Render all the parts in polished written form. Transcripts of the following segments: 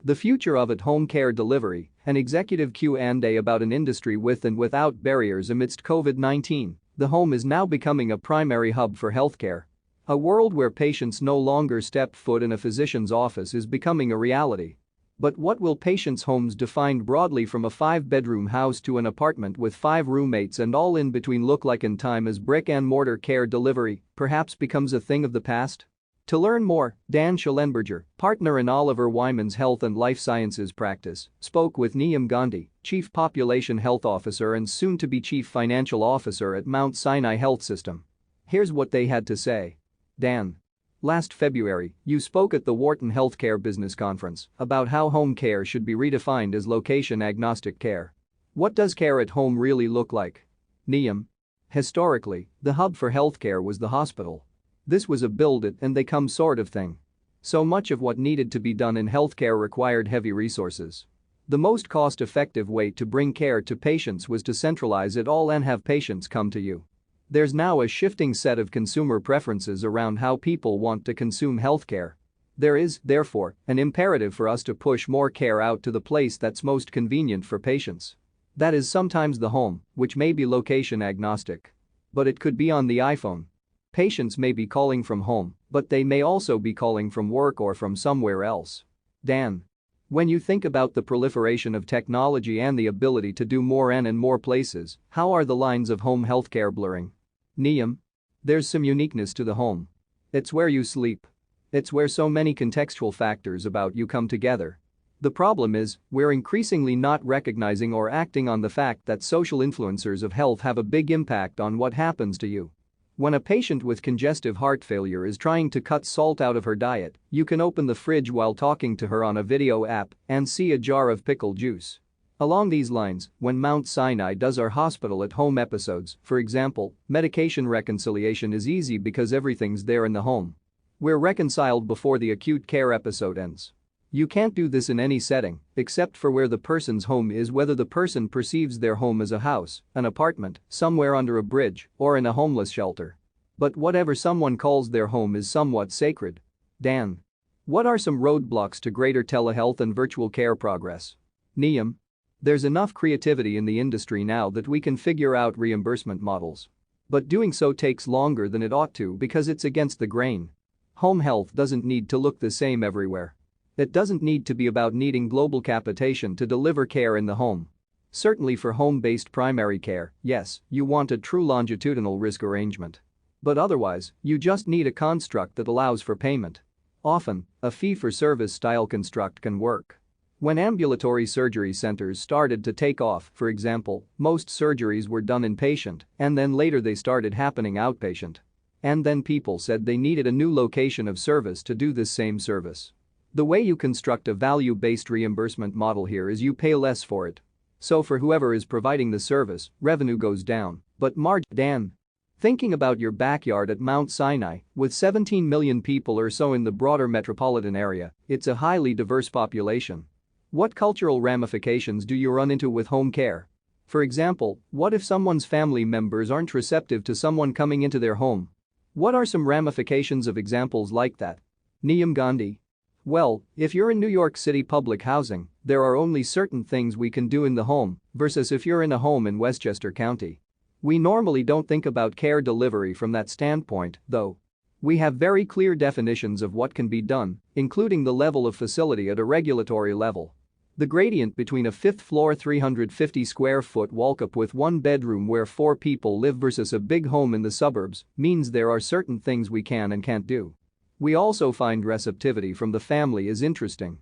The future of at-home care delivery, an executive Q&A about an industry with and without barriers amidst COVID-19. The home is now becoming a primary hub for healthcare. A world where patients no longer step foot in a physician's office is becoming a reality. But what will patients' homes defined broadly from a 5-bedroom house to an apartment with 5 roommates and all in between look like in time as brick-and-mortar care delivery perhaps becomes a thing of the past? To learn more, Dan Schellenberger, partner in Oliver Wyman's Health and Life Sciences practice, spoke with Niyam Gandhi, Chief Population Health Officer and soon-to-be Chief Financial Officer at Mount Sinai Health System. Here's what they had to say. Dan. Last February, you spoke at the Wharton Healthcare Business Conference about how home care should be redefined as location-agnostic care. What does care at home really look like? Niyam. Historically, the hub for healthcare was the hospital. This was a build-it-and-they-come sort of thing. So much of what needed to be done in healthcare required heavy resources. The most cost-effective way to bring care to patients was to centralize it all and have patients come to you. There's now a shifting set of consumer preferences around how people want to consume healthcare. There is, therefore, an imperative for us to push more care out to the place that's most convenient for patients. That is sometimes the home, which may be location-agnostic. But it could be on the iPhone. Patients may be calling from home, but they may also be calling from work or from somewhere else. Dan. When you think about the proliferation of technology and the ability to do more and in more places, how are the lines of home healthcare blurring? Niyam. There's some uniqueness to the home. It's where you sleep. It's where so many contextual factors about you come together. The problem is, we're increasingly not recognizing or acting on the fact that social influencers of health have a big impact on what happens to you. When a patient with congestive heart failure is trying to cut salt out of her diet, you can open the fridge while talking to her on a video app and see a jar of pickle juice. Along these lines, when Mount Sinai does our hospital at home episodes, for example, medication reconciliation is easy because everything's there in the home. We're reconciled before the acute care episode ends. You can't do this in any setting, except for where the person's home is, whether the person perceives their home as a house, an apartment, somewhere under a bridge, or in a homeless shelter. But whatever someone calls their home is somewhat sacred. Dan. What are some roadblocks to greater telehealth and virtual care progress? Niyam. There's enough creativity in the industry now that we can figure out reimbursement models. But doing so takes longer than it ought to because it's against the grain. Home health doesn't need to look the same everywhere. It doesn't need to be about needing global capitation to deliver care in the home. Certainly for home-based primary care, yes, you want a true longitudinal risk arrangement. But otherwise, you just need a construct that allows for payment. Often, a fee-for-service style construct can work. When ambulatory surgery centers started to take off, for example, most surgeries were done inpatient, and then later they started happening outpatient. And then people said they needed a new location of service to do this same service. The way you construct a value-based reimbursement model here is you pay less for it. So for whoever is providing the service, revenue goes down, but Dan. Thinking about your backyard at Mount Sinai, with 17 million people or so in the broader metropolitan area, it's a highly diverse population. What cultural ramifications do you run into with home care? For example, what if someone's family members aren't receptive to someone coming into their home? What are some ramifications of examples like that? Niyam Gandhi. Well, if you're in New York City public housing, there are only certain things we can do in the home versus if you're in a home in Westchester County. We normally don't think about care delivery from that standpoint, though. We have very clear definitions of what can be done, including the level of facility at a regulatory level. The gradient between a fifth-floor 350-square-foot walk-up with one bedroom where 4 people live versus a big home in the suburbs means there are certain things we can and can't do. We also find receptivity from the family is interesting.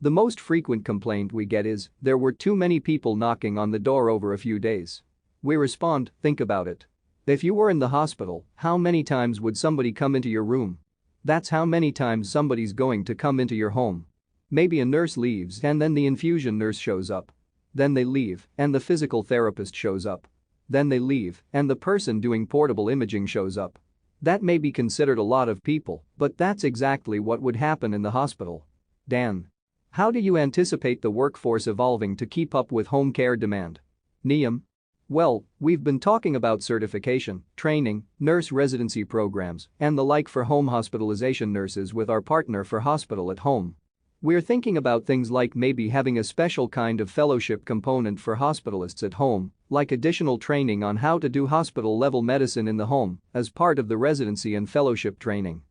The most frequent complaint we get is, there were too many people knocking on the door over a few days. We respond, think about it. If you were in the hospital, how many times would somebody come into your room? That's how many times somebody's going to come into your home. Maybe a nurse leaves and then the infusion nurse shows up. Then they leave and the physical therapist shows up. Then they leave and the person doing portable imaging shows up. That may be considered a lot of people, but that's exactly what would happen in the hospital. Dan. How do you anticipate the workforce evolving to keep up with home care demand? Niyam. Well, we've been talking about certification, training, nurse residency programs, and the like for home hospitalization nurses with our partner for Hospital at Home. We're thinking about things like maybe having a special kind of fellowship component for hospitalists at home, like additional training on how to do hospital-level medicine in the home as part of the residency and fellowship training.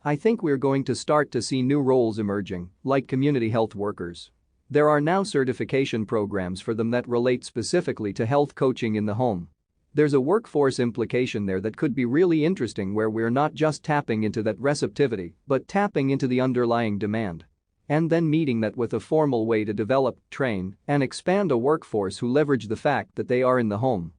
I think we're going to start to see new roles emerging, like community health workers. There are now certification programs for them that relate specifically to health coaching in the home. There's a workforce implication there that could be really interesting, where we're not just tapping into that receptivity but tapping into the underlying demand. And then meeting that with a formal way to develop, train, and expand a workforce who leverage the fact that they are in the home.